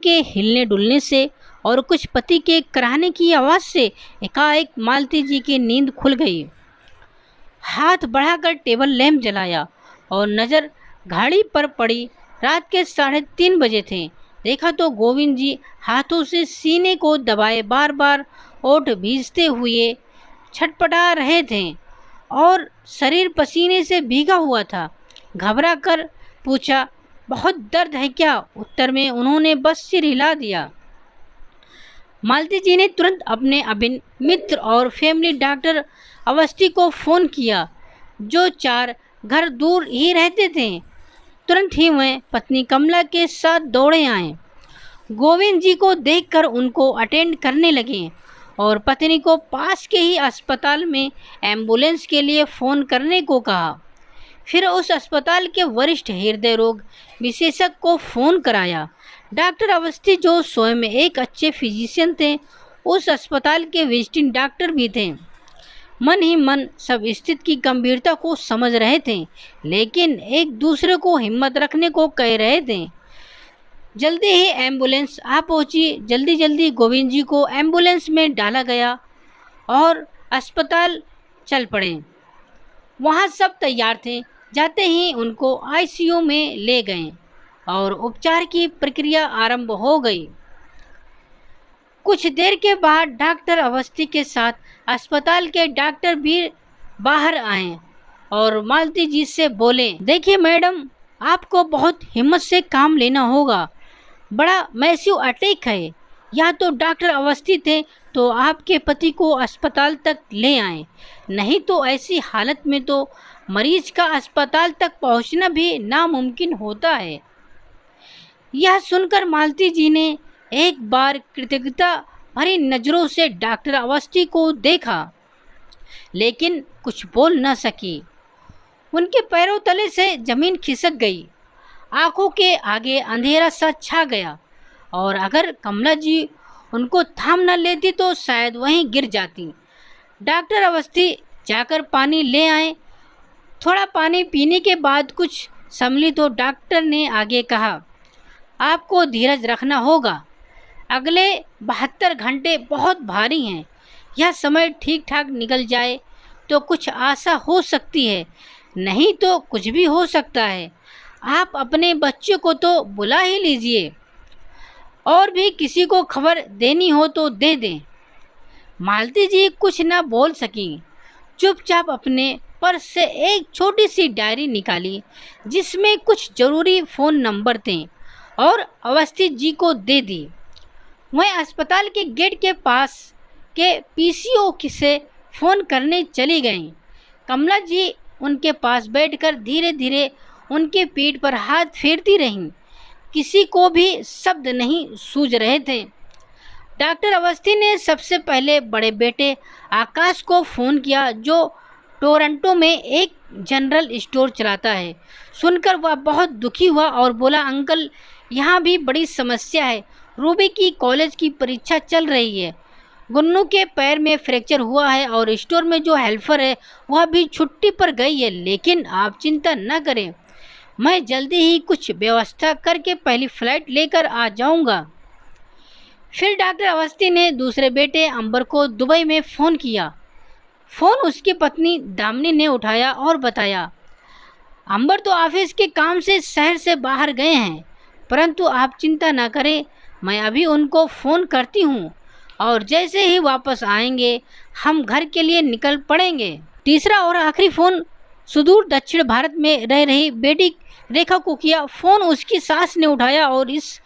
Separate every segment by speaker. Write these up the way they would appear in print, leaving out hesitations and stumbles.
Speaker 1: के हिलने डुलने से और कुछ पति के कराहने की आवाज़ से एकाएक मालती जी की नींद खुल गई। हाथ बढ़ाकर टेबल लैंप जलाया और नज़र घड़ी पर पड़ी। रात के 3:30 बजे थे। देखा तो गोविंद जी हाथों से सीने को दबाए बार बार ओठ भींजते हुए छटपटा रहे थे और शरीर पसीने से भीगा हुआ था। घबरा कर पूछा, बहुत दर्द है क्या? उत्तर में उन्होंने बस सिर हिला दिया। मालती जी ने तुरंत अपने अभिन्न मित्र और फैमिली डॉक्टर अवस्थी को फ़ोन किया, जो 4 घर दूर ही रहते थे। तुरंत ही वह पत्नी कमला के साथ दौड़े आए। गोविंद जी को देखकर उनको अटेंड करने लगे और पत्नी को पास के ही अस्पताल में एम्बुलेंस के लिए फ़ोन करने को कहा। फिर उस अस्पताल के वरिष्ठ हृदय रोग विशेषज्ञ को फ़ोन कराया। डॉक्टर अवस्थी, जो स्वयं में एक अच्छे फिजिशियन थे, उस अस्पताल के विजिटिंग डॉक्टर भी थे, मन ही मन सब स्थिति की गंभीरता को समझ रहे थे, लेकिन एक दूसरे को हिम्मत रखने को कह रहे थे। जल्दी ही एम्बुलेंस आ पहुंची। जल्दी जल्दी गोविंद जी को एम्बुलेंस में डाला गया और अस्पताल चल पड़े। वहां सब तैयार थे। जाते ही उनको आईसीयू में ले गए और उपचार की प्रक्रिया आरंभ हो गई। कुछ देर के बाद डॉक्टर अवस्थी के साथ अस्पताल के डॉक्टर भी बाहर आए और मालती जी से बोले, देखिए मैडम, आपको बहुत हिम्मत से काम लेना होगा। बड़ा मैसिव अटैक है। या तो डॉक्टर अवस्थी थे तो आपके पति को अस्पताल तक ले आए, नहीं तो ऐसी हालत में तो मरीज का अस्पताल तक पहुंचना भी नामुमकिन होता है। यह सुनकर मालती जी ने एक बार कृतज्ञता भरी नज़रों से डॉक्टर अवस्थी को देखा, लेकिन कुछ बोल न सकी। उनके पैरों तले से जमीन खिसक गई। आंखों के आगे अंधेरा सा छा गया और अगर कमला जी उनको थाम न लेती तो शायद वहीं गिर जाती। डॉक्टर अवस्थी जाकर पानी ले आए। थोड़ा पानी पीने के बाद कुछ संभली तो डॉक्टर ने आगे कहा, आपको धीरज रखना होगा। अगले 72 घंटे बहुत भारी हैं। यह समय ठीक ठाक निकल जाए तो कुछ आशा हो सकती है, नहीं तो कुछ भी हो सकता है। आप अपने बच्चों को तो बुला ही लीजिए, और भी किसी को खबर देनी हो तो दे दें। मालती जी कुछ न बोल सकी। चुपचाप अपने पर्स से एक छोटी सी डायरी निकाली, जिसमें कुछ ज़रूरी फ़ोन नंबर थे, और अवस्थी जी को दे दी। वह अस्पताल के गेट के पास के पीसीओ से फ़ोन करने चली गईं। कमला जी उनके पास बैठकर धीरे धीरे उनके पीठ पर हाथ फेरती रहीं। किसी को भी शब्द नहीं सूझ रहे थे। डॉक्टर अवस्थी ने सबसे पहले बड़े बेटे आकाश को फ़ोन किया, जो टोरंटो में एक जनरल स्टोर चलाता है। सुनकर वह बहुत दुखी हुआ और बोला, अंकल, यहाँ भी बड़ी समस्या है। रूबी की कॉलेज की परीक्षा चल रही है। गुन्नू के पैर में फ्रैक्चर हुआ है और स्टोर में जो हेल्पर है वह भी छुट्टी पर गई है। लेकिन आप चिंता न करें, मैं जल्दी ही कुछ व्यवस्था करके पहली फ़्लाइट लेकर आ जाऊंगा। फिर डॉक्टर अवस्थी ने दूसरे बेटे अंबर को दुबई में फ़ोन किया। फ़ोन उसकी पत्नी दामिनी ने उठाया और बताया, अंबर तो ऑफिस के काम से शहर से बाहर गए हैं, परंतु आप चिंता न करें, मैं अभी उनको फ़ोन करती हूँ और जैसे ही वापस आएंगे हम घर के लिए निकल पड़ेंगे। तीसरा और आखिरी फ़ोन सुदूर दक्षिण भारत में रह रही बेटी रेखा को किया। फ़ोन उसकी सास ने उठाया और इस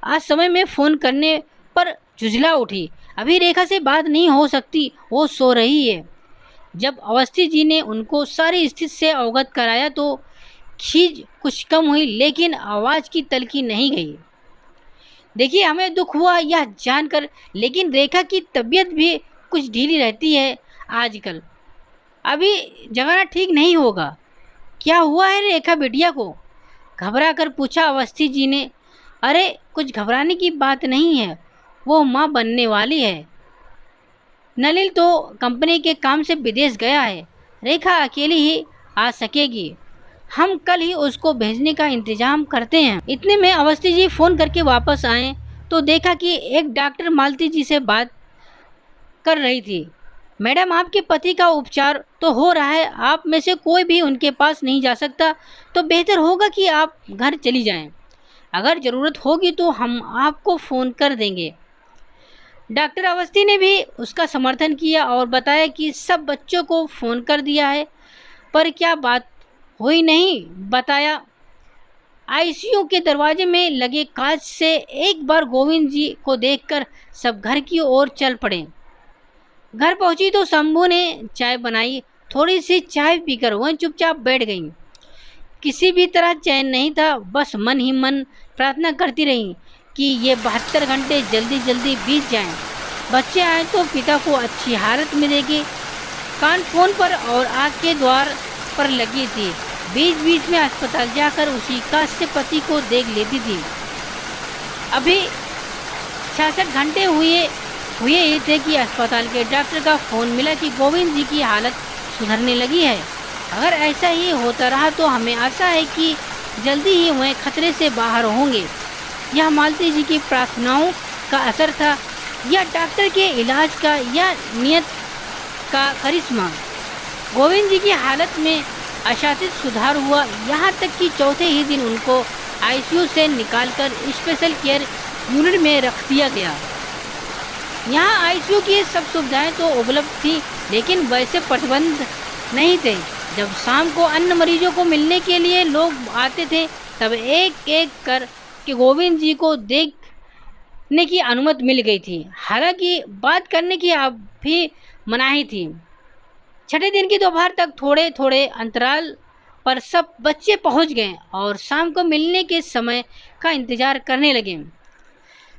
Speaker 1: आज समय में फ़ोन करने पर झुंझला उठी। अभी रेखा से बात नहीं हो सकती, वो सो रही है। जब अवस्थी जी ने उनको सारी स्थिति से अवगत कराया तो खीज कुछ कम हुई, लेकिन आवाज़ की तलखी नहीं गई। देखिए, हमें दुख हुआ यह जानकर, लेकिन रेखा की तबीयत भी कुछ ढीली रहती है आजकल। अभी जगाना ठीक नहीं होगा। क्या हुआ है रेखा बिटिया को? घबरा कर पूछा अवस्थी जी ने। अरे, कुछ घबराने की बात नहीं है, वो माँ बनने वाली है। नलिल तो कंपनी के काम से विदेश गया है। रेखा अकेली ही आ सकेगी। हम कल ही उसको भेजने का इंतजाम करते हैं। इतने में अवस्थी जी फ़ोन करके वापस आए। तो देखा कि एक डॉक्टर मालती जी से बात कर रही थी। मैडम, आपके पति का उपचार तो हो रहा है, आप में से कोई भी उनके पास नहीं जा सकता, तो बेहतर होगा कि आप घर चली जाएं। अगर ज़रूरत होगी तो हम आपको फ़ोन कर देंगे। डॉक्टर अवस्थी ने भी उसका समर्थन किया और बताया कि सब बच्चों को फ़ोन कर दिया है, पर क्या बात हुई नहीं बताया। आईसीयू के दरवाजे में लगे कांच से एक बार गोविंद जी को देखकर सब घर की ओर चल पड़े। घर पहुंची तो शंभू ने चाय बनाई। थोड़ी सी चाय पीकर वह चुपचाप बैठ गई। किसी भी तरह चैन नहीं था, बस मन ही मन प्रार्थना करती रही कि ये 72 घंटे जल्दी जल्दी बीत जाएं। बच्चे आए तो पिता को अच्छी हालत में देखे। कान फोन पर और आग के द्वार पर लगी थी। बीच बीच में अस्पताल जाकर उसी काश से पति को देख लेती थी। अभी 66 घंटे हुए ही थे कि अस्पताल के डॉक्टर का फ़ोन मिला कि गोविंद जी की हालत सुधरने लगी है। अगर ऐसा ही होता रहा तो हमें आशा है कि जल्दी ही वह खतरे से बाहर होंगे। यह मालती जी की प्रार्थनाओं का असर था या डॉक्टर के इलाज का या नियत का करिश्मा। गोविंद जी की हालत में अशातित सुधार हुआ, यहाँ तक कि चौथे ही दिन उनको आईसीयू से निकालकर स्पेशल केयर यूनिट में रख दिया गया। यहाँ आईसीयू की सब सुविधाएं तो उपलब्ध थी, लेकिन वैसे प्रतिबंध नहीं थे। जब शाम को अन्य मरीजों को मिलने के लिए लोग आते थे, तब एक एक कर के गोविंद जी को देखने की अनुमति मिल गई थी। हालांकि बात करने की अब भी मनाही थी। छठे दिन की दोपहर तक थोड़े थोड़े अंतराल पर सब बच्चे पहुंच गए और शाम को मिलने के समय का इंतजार करने लगे।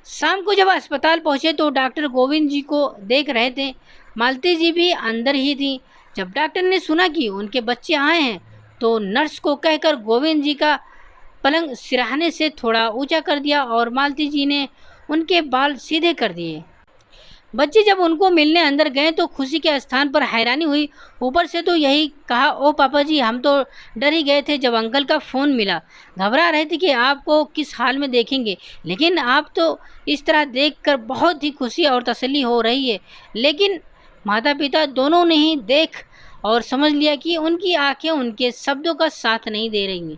Speaker 1: शाम को जब अस्पताल पहुंचे तो डॉक्टर गोविंद जी को देख रहे थे। मालती जी भी अंदर ही थी। जब डॉक्टर ने सुना कि उनके बच्चे आए हैं तो नर्स को कहकर गोविंद जी का पलंग सिरहाने से थोड़ा ऊंचा कर दिया और मालती जी ने उनके बाल सीधे कर दिए। बच्चे जब उनको मिलने अंदर गए तो खुशी के स्थान पर हैरानी हुई। ऊपर से तो यही कहा, ओ पापा जी, हम तो डर ही गए थे जब अंकल का फ़ोन मिला। घबरा रहे थे कि आपको किस हाल में देखेंगे, लेकिन आप तो इस तरह देखकर बहुत ही खुशी और तसल्ली हो रही है। लेकिन माता पिता दोनों ने ही देख और समझ लिया कि उनकी आंखें उनके शब्दों का साथ नहीं दे रही।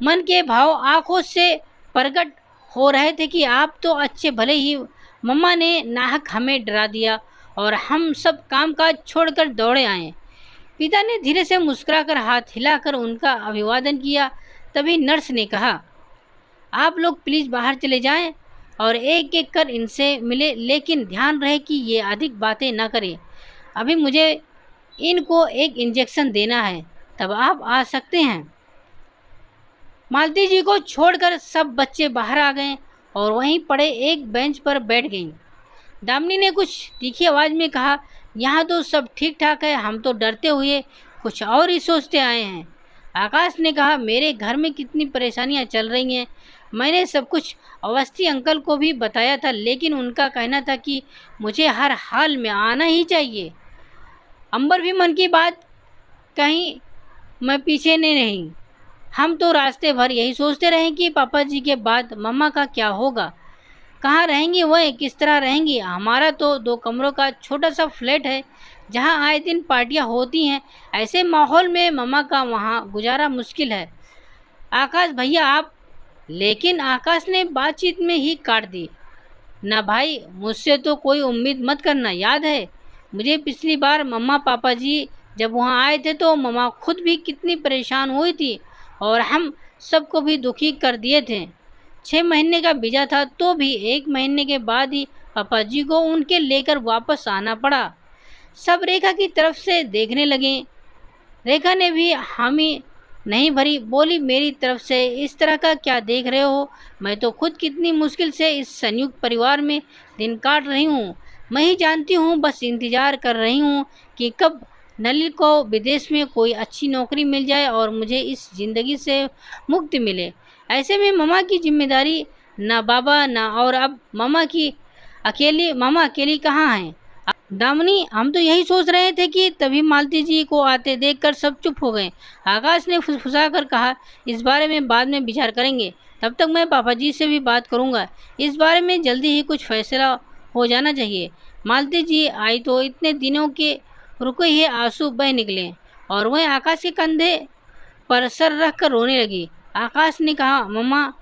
Speaker 1: मन के भाव आंखों से प्रकट हो रहे थे कि आप तो अच्छे भले ही मम्मा ने नाहक हमें डरा दिया और हम सब काम काज छोड़कर दौड़े आए। पिता ने धीरे से मुस्कुराकर हाथ हिलाकर उनका अभिवादन किया। तभी नर्स ने कहा, आप लोग प्लीज़ बाहर चले जाएं और एक एक कर इनसे मिले, लेकिन ध्यान रहे कि ये अधिक बातें ना करें। अभी मुझे इनको एक इंजेक्शन देना है, तब आप आ सकते हैं। मालती जी को छोड़कर सब बच्चे बाहर आ गए और वहीं पड़े एक बेंच पर बैठ गईं। दामिनी ने कुछ तीखी आवाज़ में कहा, यहाँ तो सब ठीक ठाक है, हम तो डरते हुए कुछ और ही सोचते आए हैं। आकाश ने कहा, मेरे घर में कितनी परेशानियाँ चल रही हैं। मैंने सब कुछ अवस्थी अंकल को भी बताया था, लेकिन उनका कहना था कि मुझे हर हाल में आना ही चाहिए। अंबर भी मन की बात कहीं मैं पीछे नहीं रही। हम तो रास्ते भर यही सोचते रहे कि पापा जी के बाद मम्मा का क्या होगा, कहाँ रहेंगी वह, किस तरह रहेंगी। हमारा तो 2 कमरों का छोटा सा फ्लैट है जहाँ आए दिन पार्टियाँ होती हैं। ऐसे माहौल में मम्मा का वहाँ गुजारा मुश्किल है। आकाश भैया आप। लेकिन आकाश ने बातचीत में ही काट दी, ना भाई, मुझसे तो कोई उम्मीद मत करना। याद है मुझे पिछली बार मम्मा पापा जी जब वहाँ आए थे तो मम्मा खुद भी कितनी परेशान हुई थी और हम सबको भी दुखी कर दिए थे। 6 महीने का वीज़ा था तो भी 1 महीने के बाद ही पापा जी को उनके लेकर वापस आना पड़ा। सब रेखा की तरफ से देखने लगे। रेखा ने भी हामी नहीं भरी, बोली, मेरी तरफ से इस तरह का क्या देख रहे हो? मैं तो खुद कितनी मुश्किल से इस संयुक्त परिवार में दिन काट रही हूँ। मैं ही जानती हूँ, बस इंतज़ार कर रही हूँ कि कब नलिनी को विदेश में कोई अच्छी नौकरी मिल जाए और मुझे इस ज़िंदगी से मुक्ति मिले। ऐसे में मम्मा की जिम्मेदारी ना बाबा ना, और अब मामा अकेली कहाँ हैं? दामिनी, हम तो यही सोच रहे थे कि तभी मालती जी को आते देखकर सब चुप हो गए। आकाश ने फुसफुसा कर कहा, इस बारे में बाद में विचार करेंगे। तब तक मैं पापा जी से भी बात करूँगा। इस बारे में जल्दी ही कुछ फैसला हो जाना चाहिए। मालती जी आई तो इतने दिनों के रुके ही आंसू बह निकले और वह आकाश के कंधे पर सर रख कर रोने लगी। आकाश ने कहा, मम्मा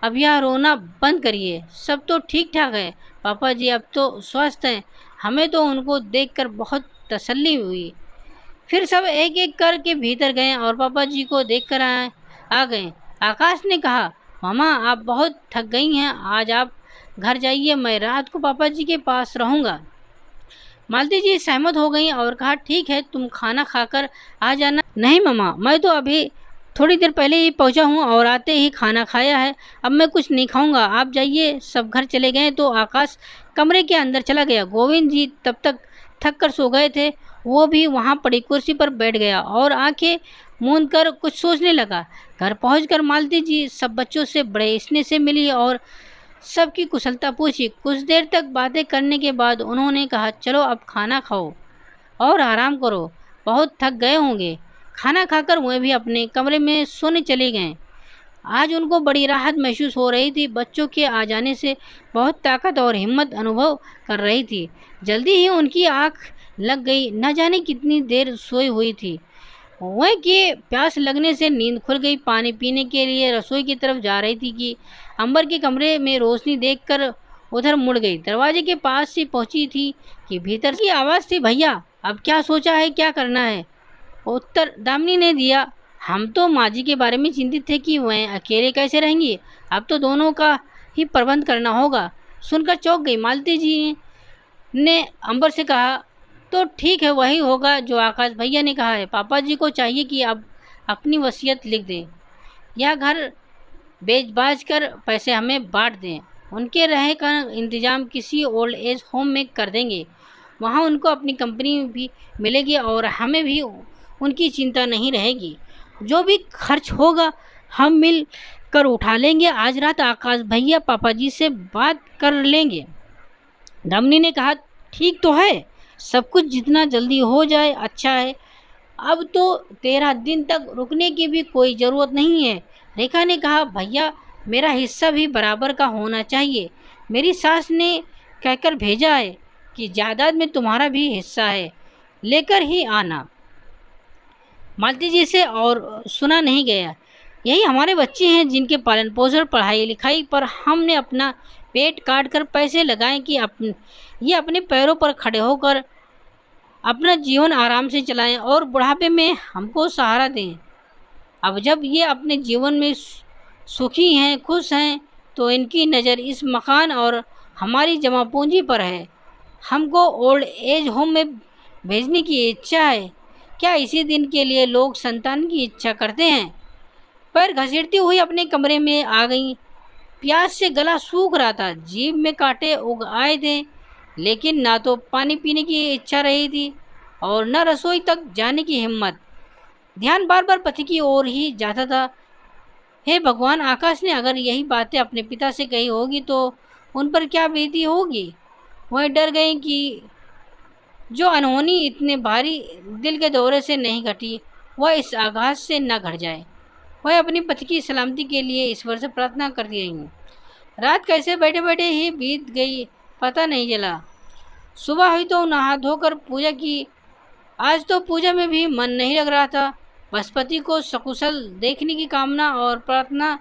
Speaker 1: अब यह रोना बंद करिए, सब तो ठीक ठाक है। पापा जी अब तो स्वस्थ हैं, हमें तो उनको देखकर बहुत तसल्ली हुई। फिर सब एक एक करके भीतर गए और पापा जी को देखकर आ गए। आकाश ने कहा, मामा आप बहुत थक गई हैं, आज आप घर जाइए, मैं रात को पापा जी के पास रहूँगा। मालती जी सहमत हो गई और कहा, ठीक है, तुम खाना खाकर आ जाना। नहीं मामा, मैं तो अभी थोड़ी देर पहले ही पहुंचा हूँ और आते ही खाना खाया है, अब मैं कुछ नहीं खाऊंगा, आप जाइए। सब घर चले गए तो आकाश कमरे के अंदर चला गया। गोविंद जी तब तक थक कर सो गए थे, वो भी वहाँ पड़ी कुर्सी पर बैठ गया और आंखें मूंद कर कुछ सोचने लगा। घर पहुंचकर मालती जी सब बच्चों से बड़े स्नेह से मिली और सबकी कुशलता पूछी। कुछ देर तक बातें करने के बाद उन्होंने कहा, चलो अब खाना खाओ और आराम करो, बहुत थक गए होंगे। खाना खाकर वह भी अपने कमरे में सोने चले गए। आज उनको बड़ी राहत महसूस हो रही थी, बच्चों के आ जाने से बहुत ताकत और हिम्मत अनुभव कर रही थी। जल्दी ही उनकी आंख लग गई, न जाने कितनी देर सोई हुई थी। वह के प्यास लगने से नींद खुल गई। पानी पीने के लिए रसोई की तरफ जा रही थी कि अंबर के कमरे में रोशनी देखकर उधर मुड़ गई। दरवाजे के पास से पहुंची थी कि भीतर की आवाज़ थी, भैया अब क्या सोचा है, क्या करना है? उत्तर दामिनी ने दिया, हम तो माँ जी के बारे में चिंतित थे कि वह अकेले कैसे रहेंगी, अब तो दोनों का ही प्रबंध करना होगा। सुनकर चौंक गई। मालती जी ने अंबर से कहा, तो ठीक है, वही होगा जो आकाश भैया ने कहा है। पापा जी को चाहिए कि अब अपनी वसीयत लिख दें, यह घर बेच बाज कर पैसे हमें बांट दें, उनके रहे का इंतजाम किसी ओल्ड एज होम में कर देंगे, वहाँ उनको अपनी कंपनी भी मिलेगी और हमें भी उनकी चिंता नहीं रहेगी। जो भी खर्च होगा हम मिल कर उठा लेंगे। आज रात आकाश भैया पापा जी से बात कर लेंगे। दामिनी ने कहा, ठीक तो है, सब कुछ जितना जल्दी हो जाए अच्छा है, अब तो 13 दिन तक रुकने की भी कोई ज़रूरत नहीं है। रेखा ने कहा, भैया मेरा हिस्सा भी बराबर का होना चाहिए, मेरी सास ने कहकर भेजा है कि जायदाद में तुम्हारा भी हिस्सा है, लेकर ही आना। मालती जी से और सुना नहीं गया। यही हमारे बच्चे हैं जिनके पालन पोषण पढ़ाई लिखाई पर हमने अपना पेट काट कर पैसे लगाए कि ये अपने पैरों पर खड़े होकर अपना जीवन आराम से चलाएं और बुढ़ापे में हमको सहारा दें। अब जब ये अपने जीवन में सुखी हैं, खुश हैं, तो इनकी नज़र इस मकान और हमारी जमा पूंजी पर है। हमको ओल्ड एज होम में भेजने की इच्छा है। क्या इसी दिन के लिए लोग संतान की इच्छा करते हैं? पैर घसीटती हुई अपने कमरे में आ गई। प्यास से गला सूख रहा था, जीभ में कांटे उग आए थे, लेकिन ना तो पानी पीने की इच्छा रही थी और न रसोई तक जाने की हिम्मत। ध्यान बार बार पति की ओर ही जाता था। हे भगवान, आकाश ने अगर यही बातें अपने पिता से कही होगी तो उन पर क्या बीती होगी। वह डर गई कि जो अनहोनी इतने भारी दिल के दौरे से नहीं घटी, वह इस आघात से न घट जाए। वह अपनी पति की सलामती के लिए ईश्वर से प्रार्थना करती रही। रात कैसे बैठे बैठे ही बीत गई पता नहीं चला। सुबह हुई तो नहा धोकर पूजा की। आज तो पूजा में भी मन नहीं लग रहा था। बस पति को सकुशल देखने की कामना और प्रार्थना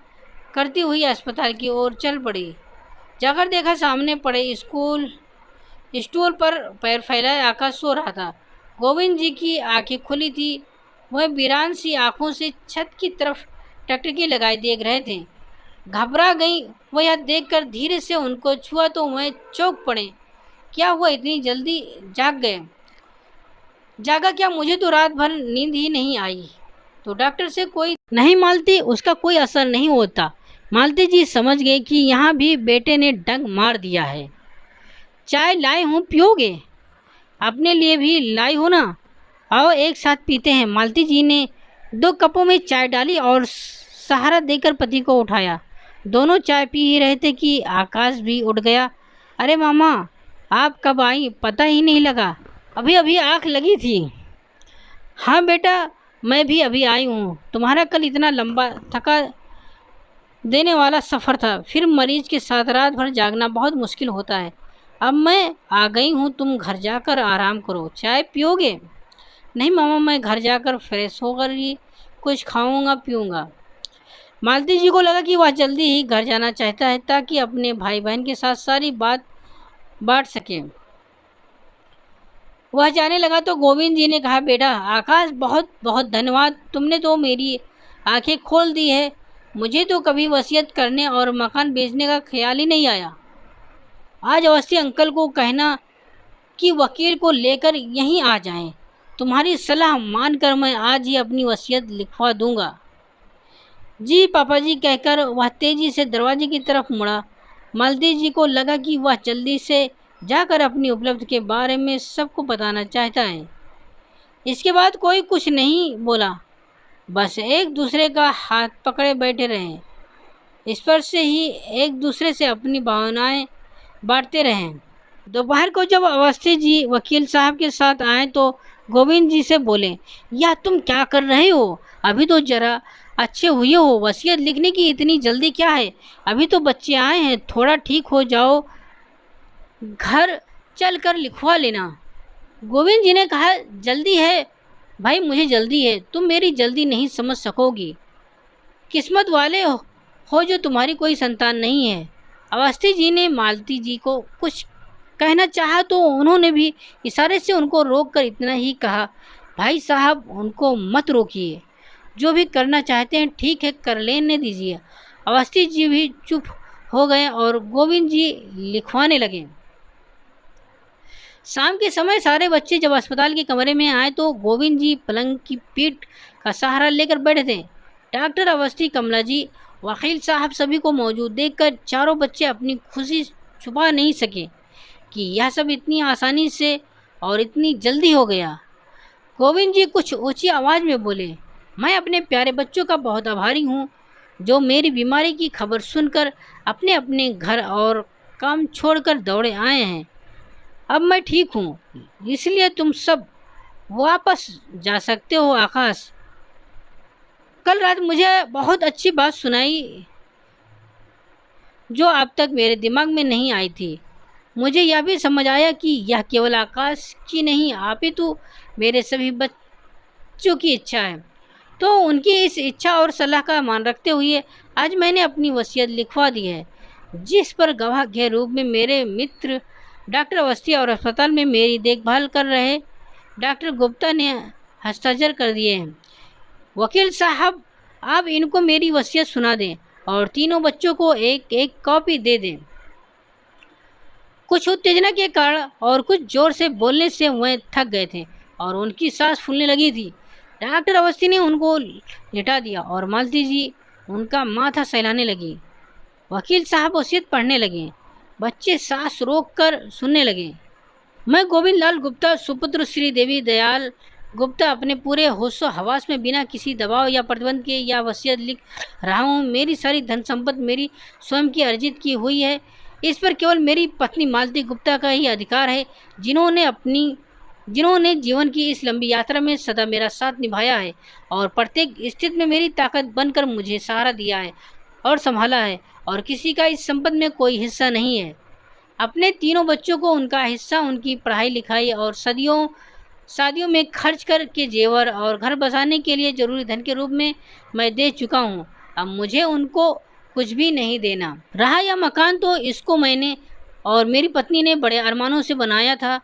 Speaker 1: करती हुई अस्पताल की ओर चल पड़ी। जाकर देखा सामने पड़े स्टूल पर पैर फैलाए आकाश सो रहा था। गोविंद जी की आंखें खुली थी, वह वीरान सी आंखों से छत की तरफ टकटकी लगाए देख रहे थे। घबरा गई वह यह देखकर, धीरे से उनको छुआ तो वह चौंक पड़े। क्या हुआ, इतनी जल्दी जाग गए? जागा क्या, मुझे तो रात भर नींद ही नहीं आई। तो डॉक्टर से कोई नहीं मालती, उसका कोई असर नहीं होता। मालती जी समझ गए कि यहाँ भी बेटे ने डंक मार दिया है। चाय लाई हूँ, पियोगे? अपने लिए भी लाई हो ना, आओ एक साथ पीते हैं। मालती जी ने 2 कपों में चाय डाली और सहारा देकर पति को उठाया। दोनों चाय पी ही रहे थे कि आकाश भी उठ गया। अरे मामा, आप कब आई, पता ही नहीं लगा, अभी अभी आँख लगी थी। हाँ बेटा, मैं भी अभी आई हूँ। तुम्हारा कल इतना लंबा थका देने वाला सफ़र था। फिर मरीज के साथ रात भर जागना बहुत मुश्किल होता है। अब मैं आ गई हूँ, तुम घर जाकर आराम करो। चाय पियोगे? नहीं मामा, मैं घर जाकर फ्रेश होकर ही कुछ खाऊंगा पीऊंगा। मालती जी को लगा कि वह जल्दी ही घर जाना चाहता है ताकि अपने भाई बहन के साथ सारी बात बांट सके। वह जाने लगा तो गोविंद जी ने कहा, बेटा आकाश, बहुत बहुत धन्यवाद, तुमने तो मेरी आंखें खोल दी है। मुझे तो कभी वसीयत करने और मकान बेचने का ख्याल ही नहीं आया। आज अवश्य अंकल को कहना कि वकील को लेकर यहीं आ जाएं। तुम्हारी सलाह मानकर मैं आज ही अपनी वसीयत लिखवा दूंगा। जी पापा जी, कहकर वह तेजी से दरवाजे की तरफ मुड़ा। मालती जी को लगा कि वह जल्दी से जाकर अपनी उपलब्धि के बारे में सबको बताना चाहता है। इसके बाद कोई कुछ नहीं बोला, बस एक दूसरे का हाथ पकड़े बैठे रहे। स्पर्श से ही एक दूसरे से अपनी भावनाएं बांटते रहे। दोपहर को जब अवस्थी जी वकील साहब के साथ आए तो गोविंद जी से बोले, यह तुम क्या कर रहे हो? अभी तो जरा अच्छे हुए हो, वसीयत लिखने की इतनी जल्दी क्या है? अभी तो बच्चे आए हैं, थोड़ा ठीक हो जाओ, घर चल कर लिखवा लेना। गोविंद जी ने कहा, जल्दी है भाई, मुझे जल्दी है, तुम मेरी जल्दी नहीं समझ सकोगी। किस्मत वाले हो जो तुम्हारी कोई संतान नहीं है। अवस्थी जी ने मालती जी को कुछ कहना चाहा तो उन्होंने भी इशारे से उनको रोककर इतना ही कहा, भाई साहब उनको मत रोकिए, जो भी करना चाहते हैं ठीक है, कर लेने दीजिए। अवस्थी जी भी चुप हो गए और गोविंद जी लिखवाने लगे। शाम के समय सारे बच्चे जब अस्पताल के कमरे में आए तो गोविंद जी पलंग की पीठ का सहारा लेकर बैठे थे। डॉक्टर अवस्थी, कमला जी, वकील साहब सभी को मौजूद देखकर चारों बच्चे अपनी खुशी छुपा नहीं सके कि यह सब इतनी आसानी से और इतनी जल्दी हो गया। गोविंद जी कुछ ऊंची आवाज़ में बोले, मैं अपने प्यारे बच्चों का बहुत आभारी हूँ जो मेरी बीमारी की खबर सुनकर अपने अपने घर और काम छोड़कर दौड़े आए हैं। अब मैं ठीक हूँ, इसलिए तुम सब वापस जा सकते हो। आकाश, कल रात मुझे बहुत अच्छी बात सुनाई जो अब तक मेरे दिमाग में नहीं आई थी। मुझे यह भी समझ आया कि यह केवल आकाश की नहीं, आप ही तो मेरे सभी बच्चों की इच्छा है। तो उनकी इस इच्छा और सलाह का मान रखते हुए आज मैंने अपनी वसीयत लिखवा दी है, जिस पर गवाह के रूप में मेरे मित्र डॉक्टर अवस्थी और अस्पताल में मेरी देखभाल कर रहे डॉक्टर गुप्ता ने हस्ताक्षर कर दिए हैं। वकील साहब, आप इनको मेरी वसीयत सुना दें और तीनों बच्चों को एक एक कॉपी दे दें। कुछ उत्तेजना के कारण और कुछ जोर से बोलने से वह थक गए थे और उनकी सांस फूलने लगी थी। डॉक्टर अवस्थी ने उनको लिटा दिया और मालती जी उनका माथा सहलाने लगी। वकील साहब वसीयत पढ़ने लगे। बच्चे सांस रोककर सुनने लगे। मैं गोविंद लाल गुप्ता, सुपुत्र श्री देवी दयाल गुप्ता, अपने पूरे होशो हवास में बिना किसी दबाव या प्रतिबंध के यह वसीयत लिख रहा हूँ। मेरी सारी धन संपत्ति मेरी स्वयं की अर्जित की हुई है। इस पर केवल मेरी पत्नी मालती गुप्ता का ही अधिकार है, जिन्होंने जीवन की इस लंबी यात्रा में सदा मेरा साथ निभाया है और प्रत्येक स्थिति में मेरी ताकत बनकर मुझे सहारा दिया है और संभाला है, और किसी का इस संपत्ति में कोई हिस्सा नहीं है। अपने तीनों बच्चों को उनका हिस्सा उनकी पढ़ाई लिखाई और शादियों में खर्च करके जेवर और घर बसाने के लिए जरूरी धन के रूप में मैं दे चुका हूँ। अब मुझे उनको कुछ भी नहीं देना रहा। यह मकान तो इसको मैंने और मेरी पत्नी ने बड़े अरमानों से बनाया था,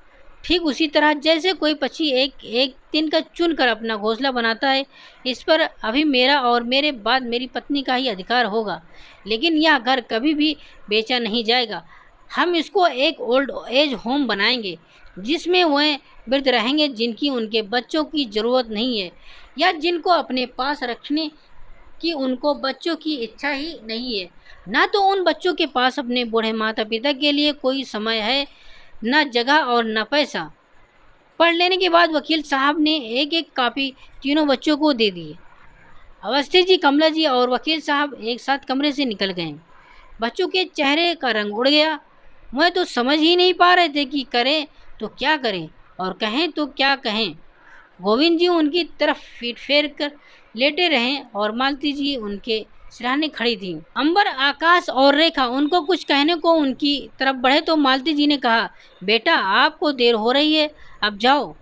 Speaker 1: ठीक उसी तरह जैसे कोई पक्षी एक एक दिन का चुन कर अपना घोंसला बनाता है। इस पर अभी मेरा और मेरे बाद मेरी पत्नी का ही अधिकार होगा, लेकिन यह घर कभी भी बेचा नहीं जाएगा। हम इसको एक ओल्ड एज होम बनाएंगे जिसमें वह वृद्ध रहेंगे जिनकी उनके बच्चों की ज़रूरत नहीं है या जिनको अपने पास रखने की उनको बच्चों की इच्छा ही नहीं है। ना तो उन बच्चों के पास अपने बूढ़े माता पिता के लिए कोई समय है, न जगह और न पैसा। पढ़ लेने के बाद वकील साहब ने एक एक कॉपी तीनों बच्चों को दे दी। अवस्थी जी, कमला जी और वकील साहब एक साथ कमरे से निकल गए। बच्चों के चेहरे का रंग उड़ गया। वह तो समझ ही नहीं पा रहे थे कि करें तो क्या करें और कहें तो क्या कहें। गोविंद जी उनकी तरफ पीठ फेर कर लेटे रहे और मालती जी उनके सिरहाने खड़ी थी। अंबर, आकाश और रेखा उनको कुछ कहने को उनकी तरफ बढ़े तो मालती जी ने कहा, बेटा आपको देर हो रही है, अब जाओ।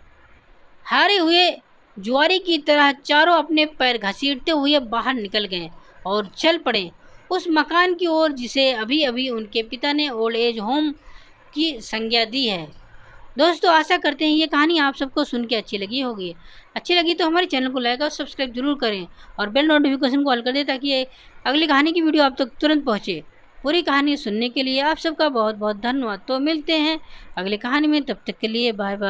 Speaker 1: हारे हुए जुआरी की तरह चारों अपने पैर घसीटते हुए बाहर निकल गए और चल पड़े उस मकान की ओर जिसे अभी अभी उनके पिता ने ओल्ड एज होम की संज्ञा दी है। दोस्तों, आशा करते हैं ये कहानी आप सबको सुन के अच्छी लगी होगी। अच्छी लगी तो हमारे चैनल को लाइक और सब्सक्राइब जरूर करें और बेल नोटिफिकेशन को ऑल कर दें ताकि अगली कहानी की वीडियो आप तक तुरंत पहुँचे। पूरी कहानी सुनने के लिए आप सबका बहुत बहुत धन्यवाद। तो मिलते हैं अगली कहानी में, तब तक के लिए बाय बाय।